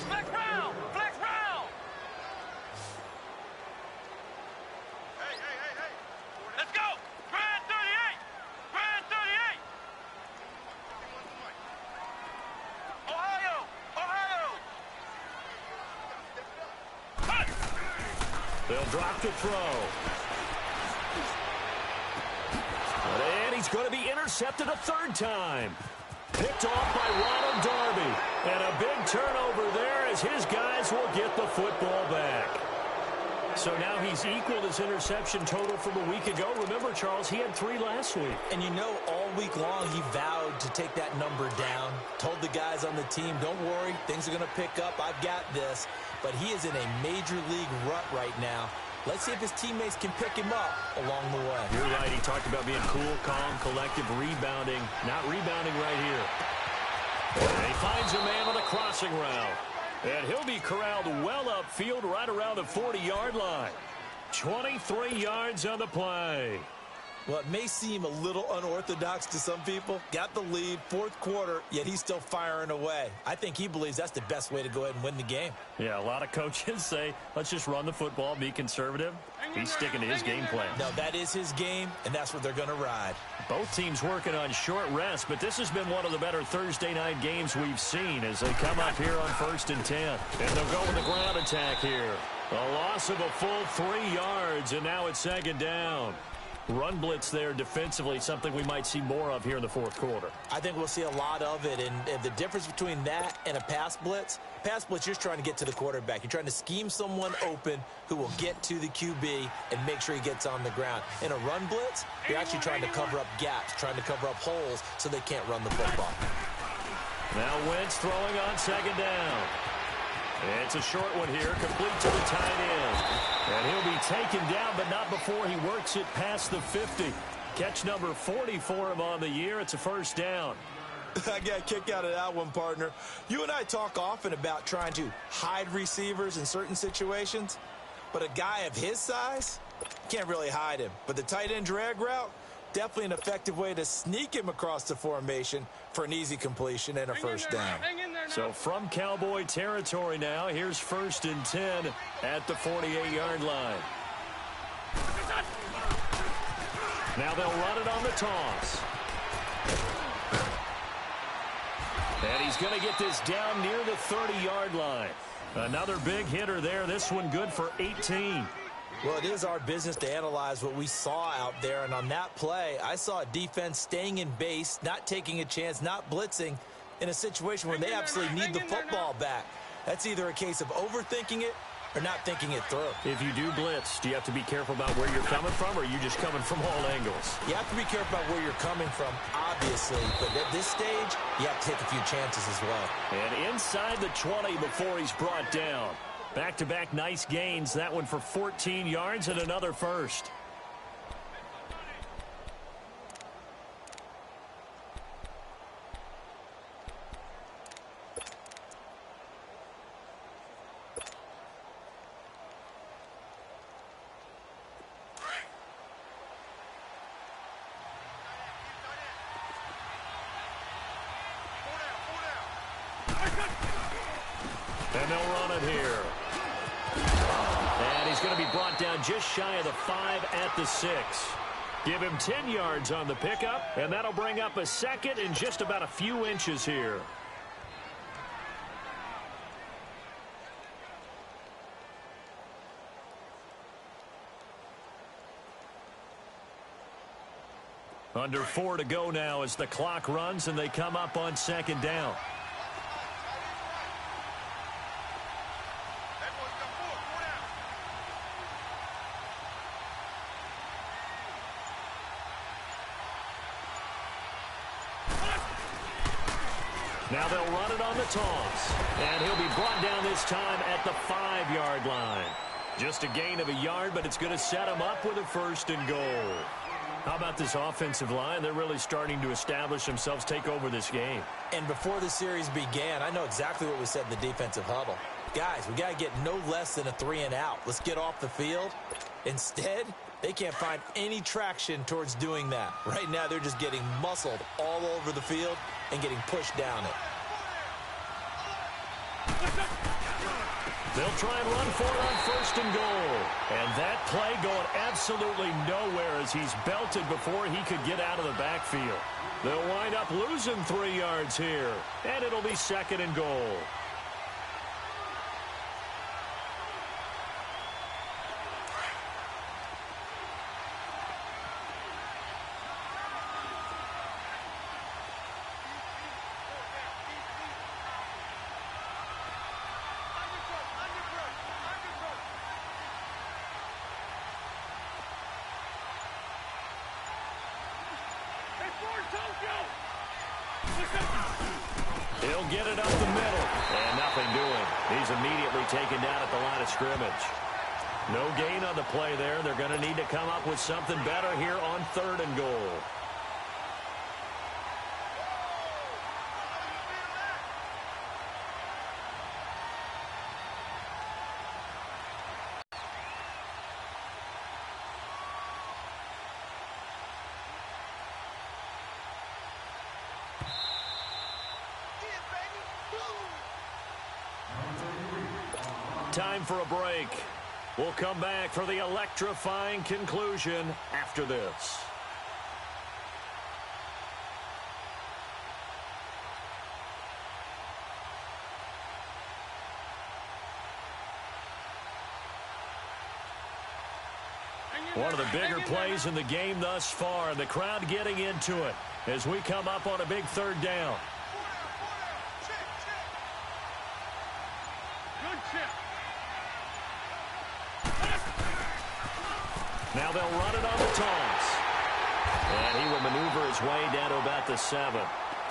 Flex round. Flex round. Hey. Let's go. Brand 38. Brand 38. Ohio. They'll drop to throw. And he's going to be intercepted a 3rd time. Picked off by Ronald Darby. And a big turnover there as his guys will get the football back. So now he's equaled his interception total from a week ago. Remember, Charles, he had 3 last week. And you know, all week long he vowed to take that number down. Told the guys on the team, don't worry, things are going to pick up. I've got this. But he is in a major league rut right now. Let's see if his teammates can pick him up along the way. You're right. He talked about being cool, calm, collective, rebounding. Not rebounding right here. And he finds a man on the crossing route. And he'll be corralled well upfield right around the 40-yard line. 23 yards on the play. Well, it may seem a little unorthodox to some people. Got the lead, fourth quarter, yet he's still firing away. I think he believes that's the best way to go ahead and win the game. Yeah, a lot of coaches say, let's just run the football, be conservative. He's sticking to his game plan. No, that is his game, and that's what they're going to ride. Both teams working on short rest, but this has been one of the better Thursday night games we've seen as they come up here on 1st and 10. And they'll go with the ground attack here. A loss of a full 3 yards, and now it's 2nd down. Run blitz there defensively, something we might see more of here in the fourth quarter. I think we'll see a lot of it, and the difference between that and a pass blitz, you're just trying to get to the quarterback. You're trying to scheme someone open who will get to the QB and make sure he gets on the ground. In a run blitz, you're actually trying to cover up gaps, trying to cover up holes so they can't run the football. Now Wentz throwing on 2nd down. It's a short one here, complete to the tight end. And he'll be taken down, but not before he works it past the 50. Catch number 40 for him on the year. It's a 1st down. I got a kick out of that one, partner. You and I talk often about trying to hide receivers in certain situations, but a guy of his size can't really hide him. But the tight end drag route, definitely an effective way to sneak him across the formation for an easy completion and a 1st down. So from Cowboy territory now, here's 1st and 10 at the 48-yard line. Now they'll run it on the toss. And he's going to get this down near the 30-yard line. Another big hitter there. This one good for 18. Well, it is our business to analyze what we saw out there, and on that play, I saw a defense staying in base, not taking a chance, not blitzing, in a situation where they absolutely need the football back. That's either a case of overthinking it or not thinking it through. If you do blitz, do you have to be careful about where you're coming from, or are you just coming from all angles? You have to be careful about where you're coming from, obviously, but at this stage, you have to take a few chances as well. And inside the 20 before he's brought down. Back-to-back nice gains. That one for 14 yards and another 1st. And they'll run it here. And he's going to be brought down just shy of the 5 at the 6. Give him 10 yards on the pickup, and that'll bring up a 2nd in just about a few inches here. Under 4 to go now as the clock runs and they come up on 2nd down. Now they'll run it on the toss. And he'll be brought down this time at the 5-yard line. Just a gain of a yard, but it's going to set him up with a 1st and goal. How about this offensive line? They're really starting to establish themselves, take over this game. And before the series began, I know exactly what we said in the defensive huddle. Guys, we got to get no less than a 3-and-out. Let's get off the field. Instead, they can't find any traction towards doing that. Right now, they're just getting muscled all over the field and getting pushed down it. They'll try and run for it on 1st and goal. And that play going absolutely nowhere as he's belted before he could get out of the backfield. They'll wind up losing 3 yards here. And it'll be 2nd and goal. He'll get it up the middle. And nothing doing. He's immediately taken down at the line of scrimmage. No gain on the play there. They're going to need to come up with something better here on 3rd and goal. time for a break. We'll come back for the electrifying conclusion after this. One of the bigger plays in the game thus far, and the crowd getting into it as we come up on a big third down. Good chip. Now they'll run it on the toss. And he will maneuver his way down to about the 7.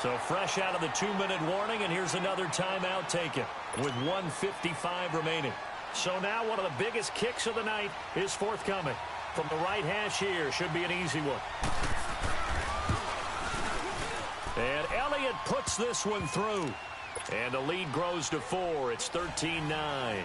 So fresh out of the 2-minute warning, and here's another timeout taken with 1:55 remaining. So now one of the biggest kicks of the night is forthcoming. From the right hash here, should be an easy one. And Elliott puts this one through. And the lead grows to 4. It's 13-9.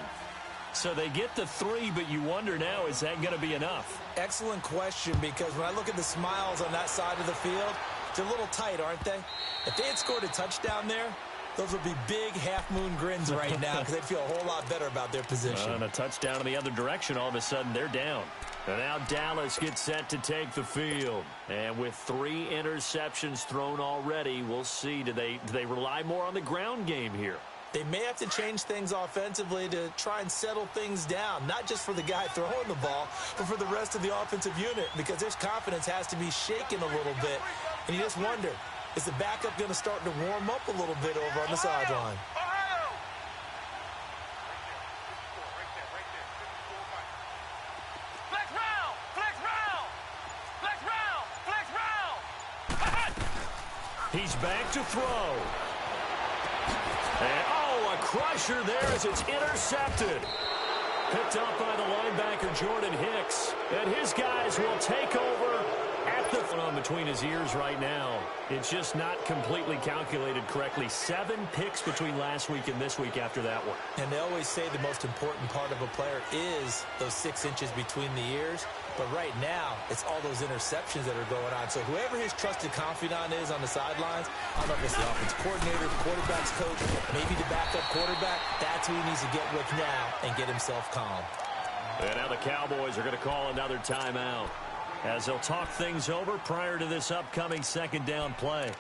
So they get the 3, but you wonder now, is that going to be enough? Excellent question, because when I look at the smiles on that side of the field, they're a little tight, aren't they? If they had scored a touchdown there, those would be big half-moon grins right now because they'd feel a whole lot better about their position. And a touchdown in the other direction, all of a sudden they're down. And now Dallas gets set to take the field. And with 3 interceptions thrown already, we'll see. Do they rely more on the ground game here? They may have to change things offensively to try and settle things down, not just for the guy throwing the ball, but for the rest of the offensive unit, because their confidence has to be shaken a little bit. And you just wonder, is the backup going to start to warm up a little bit over on the sideline? He's back to throw. And, a crusher there as it's intercepted. Picked up by the linebacker, Jordan Hicks. And his guys will take over at the on between his ears right now. It's just not completely calculated correctly. 7 picks between last week and this week after that one. And they always say the most important part of a player is those 6 inches between the ears. But right now, it's all those interceptions that are going on. So whoever his trusted confidant is on the sidelines, I don't know if it's the offense coordinator, the quarterback's coach, maybe the backup quarterback, that's who he needs to get with now and get himself calm. And now the Cowboys are going to call another timeout as they'll talk things over prior to this upcoming second down play.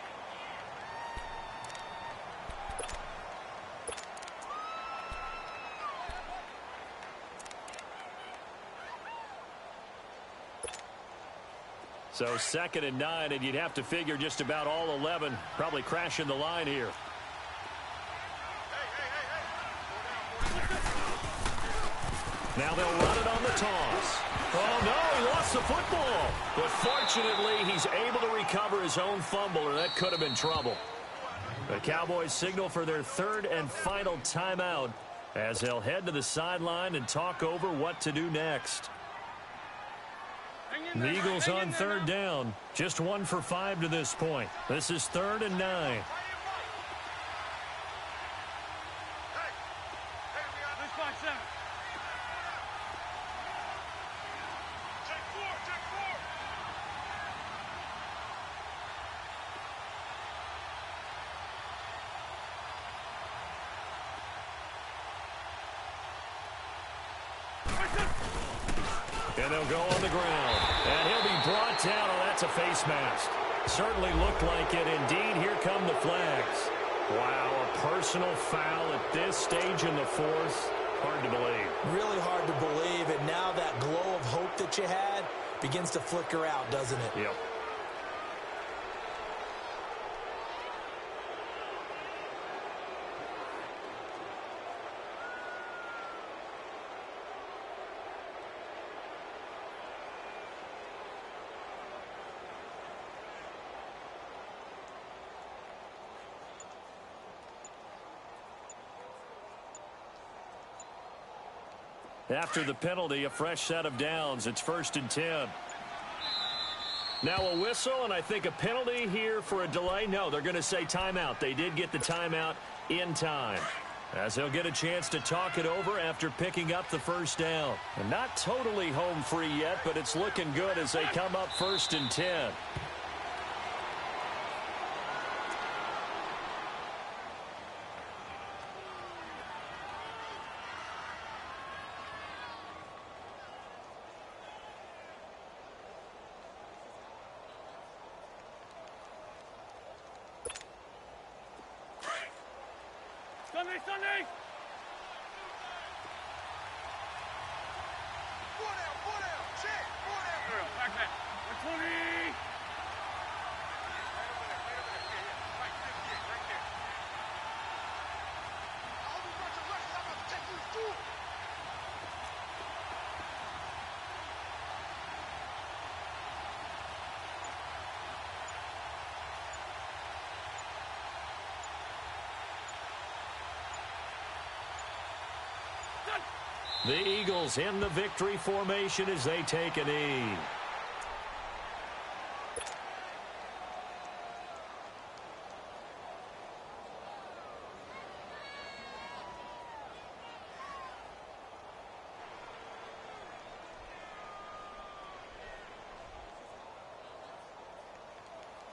So 2nd and 9, and you'd have to figure just about all 11 probably crashing the line here. Now they'll run it on the toss. Oh, no, he lost the football. But fortunately, he's able to recover his own fumble, or that could have been trouble. The Cowboys signal for their 3rd and final timeout as they'll head to the sideline and talk over what to do next. The Eagles on 3rd down. Just 1 for 5 to this point. This is 3rd and 9. And they'll go on the ground. And he'll be brought down. Oh, that's a face mask. Certainly looked like it. Indeed, here come the flags. Wow, a personal foul at this stage in the 4th. Hard to believe. Really hard to believe. And now that glow of hope that you had begins to flicker out, doesn't it? Yep. After the penalty, a fresh set of downs. It's 1st and 10. Now a whistle, and I think a penalty here for a delay. No, they're going to say timeout. They did get the timeout in time, as they'll get a chance to talk it over after picking up the 1st down. And not totally home free yet, but it's looking good as they come up 1st and 10. Sunday, Sunday! Four down, check, four down. Back that. 120. Right there. All these rushes, I'm about to take you to school. The Eagles in the victory formation as they take a knee.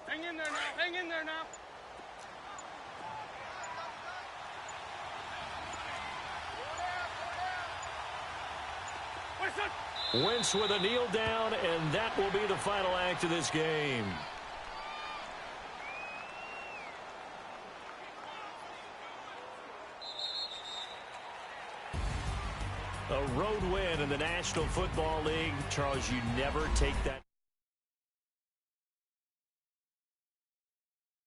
Hang in there now. Hang in there now. Wentz with a kneel down, and that will be the final act of this game. A road win in the National Football League. Charles, you never take that.